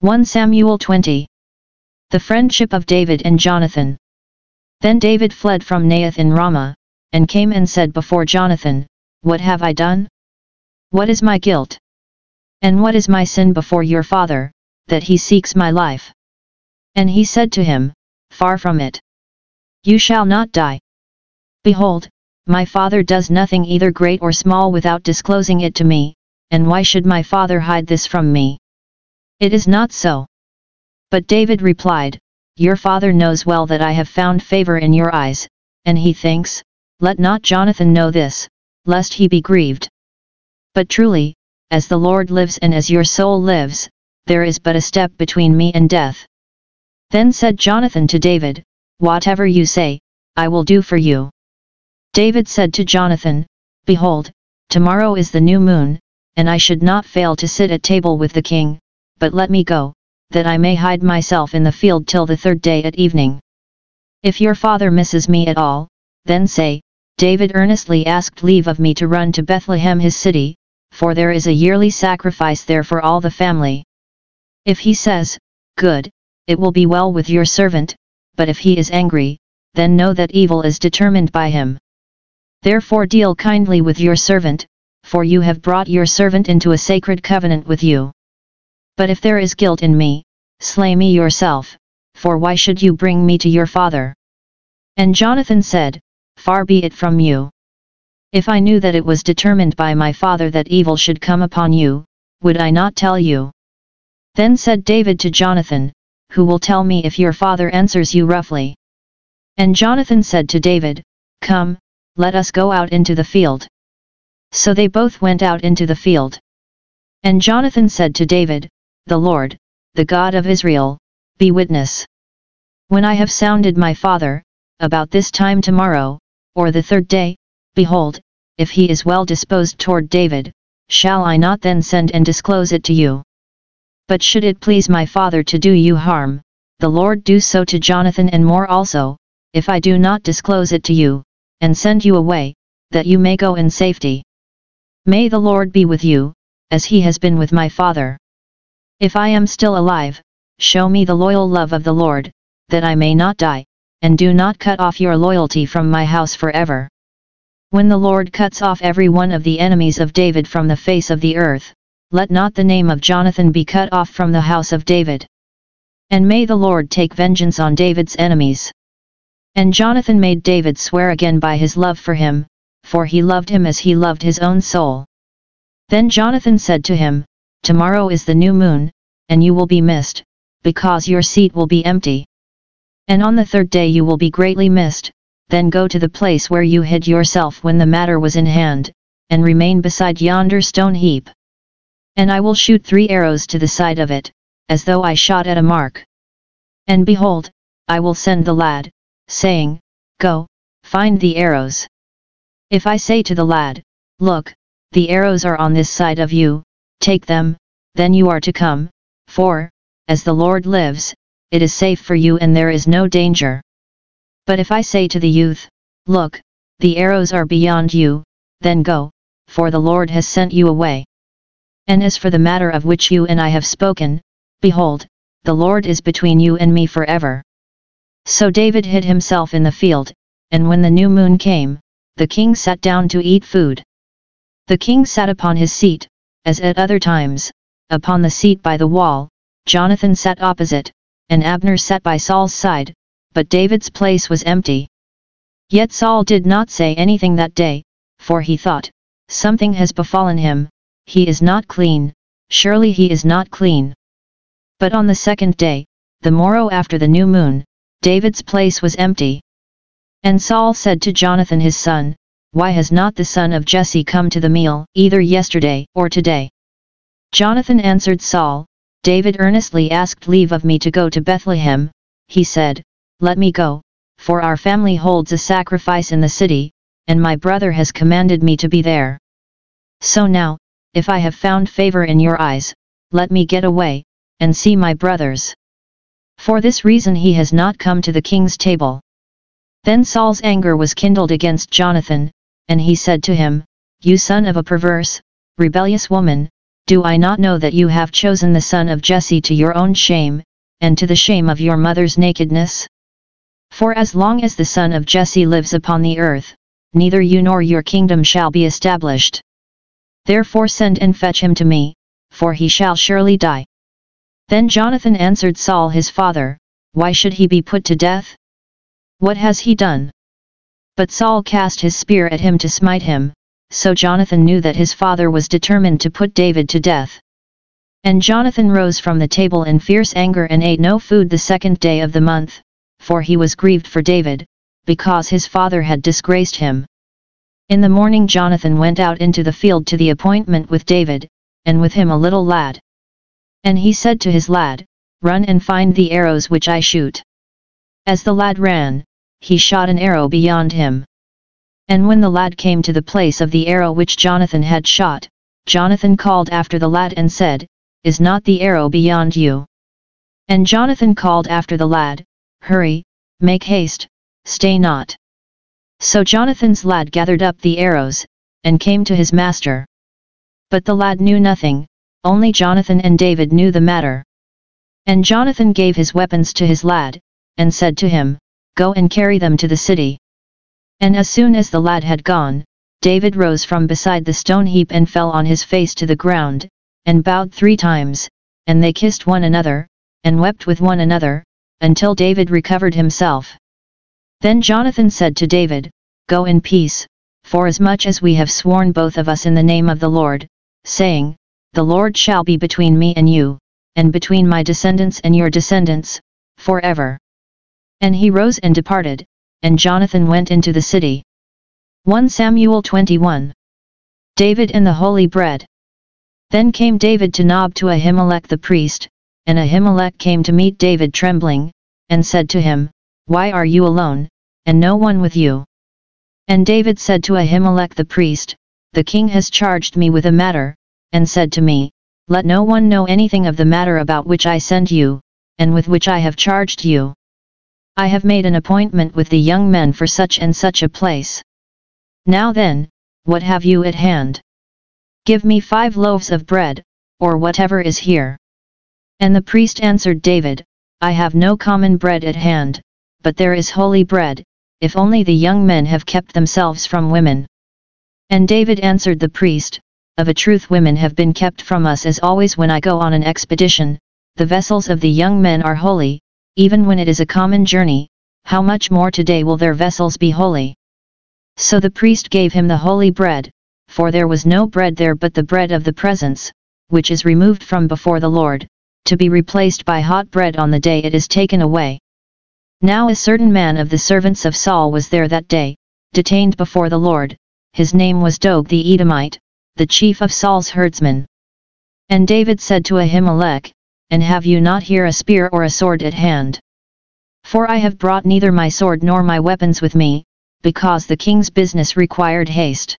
1 Samuel 20. The friendship of David and Jonathan. Then David fled from Naioth in Ramah, and came and said before Jonathan, What have I done? What is my guilt? And what is my sin before your father, that he seeks my life? And he said to him, Far from it. You shall not die. Behold, my father does nothing either great or small without disclosing it to me, and why should my father hide this from me? It is not so. But David replied, Your father knows well that I have found favor in your eyes, and he thinks, Let not Jonathan know this, lest he be grieved. But truly, as the Lord lives and as your soul lives, there is but a step between me and death. Then said Jonathan to David, Whatever you say, I will do for you. David said to Jonathan, Behold, tomorrow is the new moon, and I should not fail to sit at table with the king, but let me go, that I may hide myself in the field till the third day at evening. If your father misses me at all, then say, David earnestly asked leave of me to run to Bethlehem his city, for there is a yearly sacrifice there for all the family. If he says, Good, it will be well with your servant, but if he is angry, then know that evil is determined by him. Therefore deal kindly with your servant, for you have brought your servant into a sacred covenant with you. But if there is guilt in me, slay me yourself, for why should you bring me to your father? And Jonathan said, Far be it from you. If I knew that it was determined by my father that evil should come upon you, would I not tell you? Then said David to Jonathan, Who will tell me if your father answers you roughly? And Jonathan said to David, Come, let us go out into the field. So they both went out into the field. And Jonathan said to David, The Lord, the God of Israel, be witness. When I have sounded my father, about this time tomorrow, or the third day, behold, if he is well disposed toward David, shall I not then send and disclose it to you? But should it please my father to do you harm, the Lord do so to Jonathan and more also, if I do not disclose it to you, and send you away, that you may go in safety. May the Lord be with you, as he has been with my father. If I am still alive, show me the loyal love of the Lord, that I may not die, and do not cut off your loyalty from my house forever. When the Lord cuts off every one of the enemies of David from the face of the earth, let not the name of Jonathan be cut off from the house of David. And may the Lord take vengeance on David's enemies. And Jonathan made David swear again by his love for him, for he loved him as he loved his own soul. Then Jonathan said to him, Tomorrow is the new moon, and you will be missed, because your seat will be empty. And on the third day you will be greatly missed, then go to the place where you hid yourself when the matter was in hand, and remain beside yonder stone heap. And I will shoot 3 arrows to the side of it, as though I shot at a mark. And behold, I will send the lad, saying, Go, find the arrows. If I say to the lad, Look, the arrows are on this side of you, take them, then you are to come, for, as the Lord lives, it is safe for you and there is no danger. But if I say to the youth, Look, the arrows are beyond you, then go, for the Lord has sent you away. And as for the matter of which you and I have spoken, behold, the Lord is between you and me forever. So David hid himself in the field, and when the new moon came, the king sat down to eat food. The king sat upon his seat, as at other times, upon the seat by the wall. Jonathan sat opposite, and Abner sat by Saul's side, but David's place was empty. Yet Saul did not say anything that day, for he thought, Something has befallen him, he is not clean, surely he is not clean. But on the second day, the morrow after the new moon, David's place was empty. And Saul said to Jonathan his son, Why has not the son of Jesse come to the meal, either yesterday or today? Jonathan answered Saul, David earnestly asked leave of me to go to Bethlehem. He said, Let me go, for our family holds a sacrifice in the city, and my brother has commanded me to be there. So now, if I have found favor in your eyes, let me get away, and see my brothers. For this reason he has not come to the king's table. Then Saul's anger was kindled against Jonathan, and he said to him, You son of a perverse, rebellious woman, do I not know that you have chosen the son of Jesse to your own shame, and to the shame of your mother's nakedness? For as long as the son of Jesse lives upon the earth, neither you nor your kingdom shall be established. Therefore send and fetch him to me, for he shall surely die." Then Jonathan answered Saul his father, "Why should he be put to death? What has he done?" But Saul cast his spear at him to smite him, so Jonathan knew that his father was determined to put David to death. And Jonathan rose from the table in fierce anger and ate no food the 2nd day of the month, for he was grieved for David, because his father had disgraced him. In the morning Jonathan went out into the field to the appointment with David, and with him a little lad. And he said to his lad, "Run and find the arrows which I shoot." As the lad ran, he shot an arrow beyond him. And when the lad came to the place of the arrow which Jonathan had shot, Jonathan called after the lad and said, "Is not the arrow beyond you?" And Jonathan called after the lad, "Hurry, make haste, stay not." So Jonathan's lad gathered up the arrows, and came to his master. But the lad knew nothing, only Jonathan and David knew the matter. And Jonathan gave his weapons to his lad, and said to him, "Go and carry them to the city." And as soon as the lad had gone, David rose from beside the stone heap and fell on his face to the ground, and bowed 3 times, and they kissed one another, and wept with one another, until David recovered himself. Then Jonathan said to David, "Go in peace, forasmuch as we have sworn both of us in the name of the Lord, saying, The Lord shall be between me and you, and between my descendants and your descendants, forever." And he rose and departed, and Jonathan went into the city. 1 Samuel 21. David and the Holy Bread. Then came David to Nob to Ahimelech the priest, and Ahimelech came to meet David trembling, and said to him, "Why are you alone, and no one with you?" And David said to Ahimelech the priest, "The king has charged me with a matter, and said to me, Let no one know anything of the matter about which I send you, and with which I have charged you. I have made an appointment with the young men for such and such a place. Now then, what have you at hand? Give me 5 loaves of bread, or whatever is here." And the priest answered David, "I have no common bread at hand, but there is holy bread, if only the young men have kept themselves from women." And David answered the priest, "Of a truth women have been kept from us as always when I go on an expedition, the vessels of the young men are holy, even when it is a common journey, how much more today will their vessels be holy?" So the priest gave him the holy bread, for there was no bread there but the bread of the presence, which is removed from before the Lord, to be replaced by hot bread on the day it is taken away. Now a certain man of the servants of Saul was there that day, detained before the Lord. His name was Doeg the Edomite, the chief of Saul's herdsmen. And David said to Ahimelech, "And have you not here a spear or a sword at hand? For I have brought neither my sword nor my weapons with me, because the king's business required haste."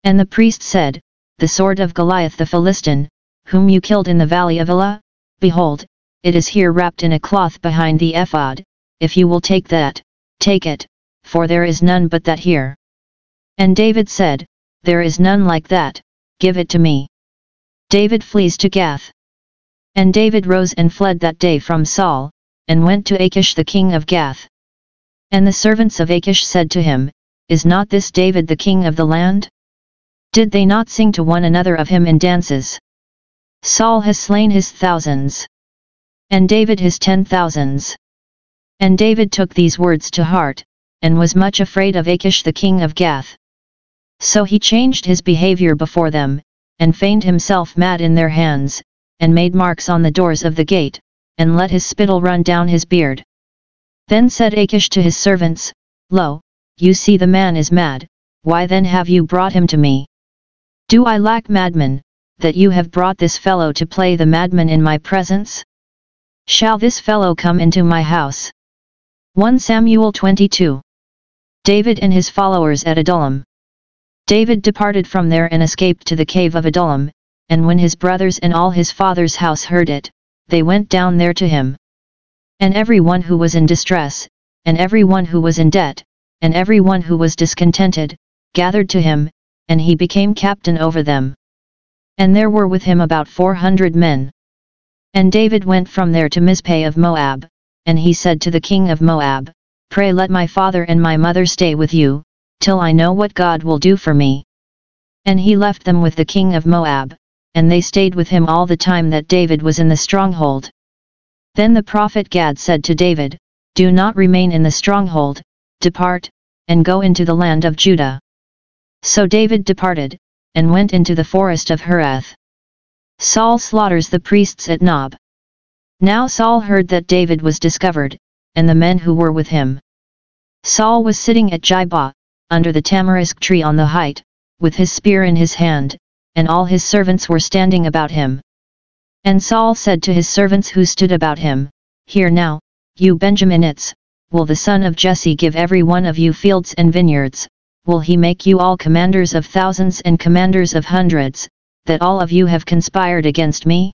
And the priest said, "The sword of Goliath the Philistine, whom you killed in the valley of Elah, behold, it is here wrapped in a cloth behind the ephod. If you will take that, take it, for there is none but that here." And David said, "There is none like that, give it to me." David flees to Gath. And David rose and fled that day from Saul, and went to Achish the king of Gath. And the servants of Achish said to him, "Is not this David the king of the land? Did they not sing to one another of him in dances? Saul has slain his thousands, and David his 10,000s. And David took these words to heart, and was much afraid of Achish the king of Gath. So he changed his behavior before them, and feigned himself mad in their hands, and made marks on the doors of the gate, and let his spittle run down his beard. Then said Achish to his servants, "Lo, you see the man is mad, why then have you brought him to me? Do I lack madmen, that you have brought this fellow to play the madman in my presence? Shall this fellow come into my house?" 1 Samuel 22. David and his followers at Adullam. David departed from there and escaped to the cave of Adullam, and when his brothers and all his father's house heard it, they went down there to him. And every one who was in distress, and every one who was in debt, and every one who was discontented, gathered to him, and he became captain over them. And there were with him about 400 men. And David went from there to Mizpeh of Moab, and he said to the king of Moab, Pray let my father and my mother stay with you, till I know what God will do for me. And he left them with the king of Moab, and they stayed with him all the time that David was in the stronghold. Then the prophet Gad said to David, Do not remain in the stronghold, depart, and go into the land of Judah. So David departed, and went into the forest of Hereth. Saul slaughters the priests at Nob. Now Saul heard that David was discovered, and the men who were with him. Saul was sitting at Gibah, under the tamarisk tree on the height, with his spear in his hand, and all his servants were standing about him. And Saul said to his servants who stood about him, Hear now, you Benjaminites, will the son of Jesse give every one of you fields and vineyards, will he make you all commanders of thousands and commanders of hundreds, that all of you have conspired against me?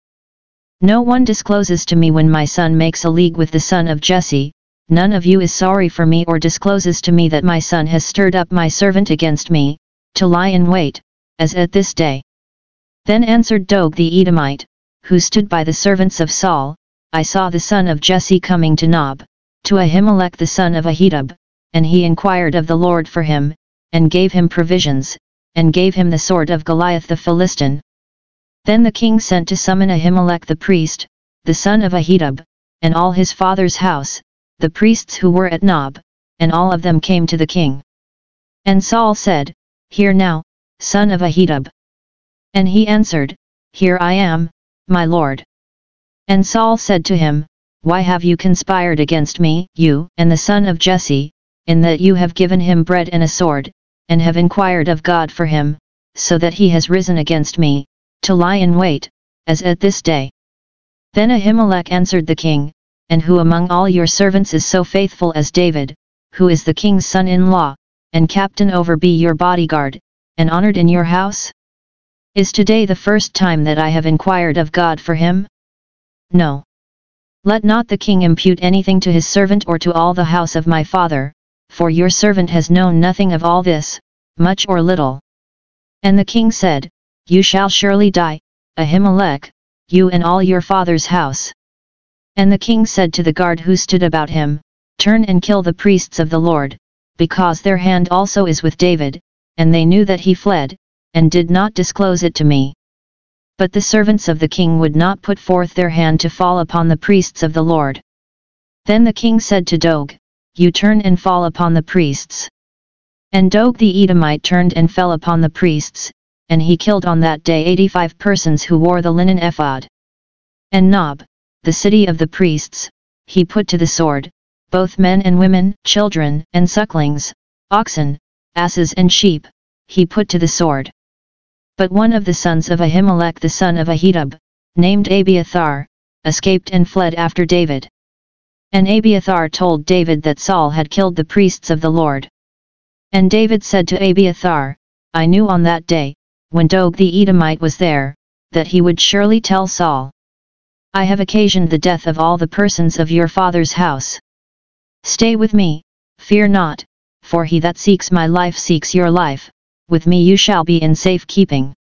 No one discloses to me when my son makes a league with the son of Jesse, none of you is sorry for me or discloses to me that my son has stirred up my servant against me, to lie in wait, as at this day. Then answered Doeg the Edomite, who stood by the servants of Saul, I saw the son of Jesse coming to Nob, to Ahimelech the son of Ahitub, and he inquired of the Lord for him, and gave him provisions, and gave him the sword of Goliath the Philistine. Then the king sent to summon Ahimelech the priest, the son of Ahitub, and all his father's house, the priests who were at Nob, and all of them came to the king. And Saul said, Hear now, son of Ahitub. And he answered, Here I am, my lord. And Saul said to him, Why have you conspired against me, you and the son of Jesse, in that you have given him bread and a sword, and have inquired of God for him, so that he has risen against me, to lie in wait, as at this day? Then Ahimelech answered the king, And who among all your servants is so faithful as David, who is the king's son-in-law, and captain over your bodyguard, and honored in your house? Is today the first time that I have inquired of God for him? No. Let not the king impute anything to his servant or to all the house of my father, for your servant has known nothing of all this, much or little. And the king said, You shall surely die, Ahimelech, you and all your father's house. And the king said to the guard who stood about him, Turn and kill the priests of the Lord, because their hand also is with David, and they knew that he fled, and did not disclose it to me. But the servants of the king would not put forth their hand to fall upon the priests of the Lord. Then the king said to Doeg, You turn and fall upon the priests. And Doeg the Edomite turned and fell upon the priests, and he killed on that day 85 persons who wore the linen ephod. And Nob, the city of the priests, he put to the sword, both men and women, children and sucklings, oxen, asses and sheep, he put to the sword. But one of the sons of Ahimelech the son of Ahitub, named Abiathar, escaped and fled after David. And Abiathar told David that Saul had killed the priests of the Lord. And David said to Abiathar, I knew on that day, when Doeg the Edomite was there, that he would surely tell Saul. I have occasioned the death of all the persons of your father's house. Stay with me, fear not, for he that seeks my life seeks your life, with me you shall be in safe keeping.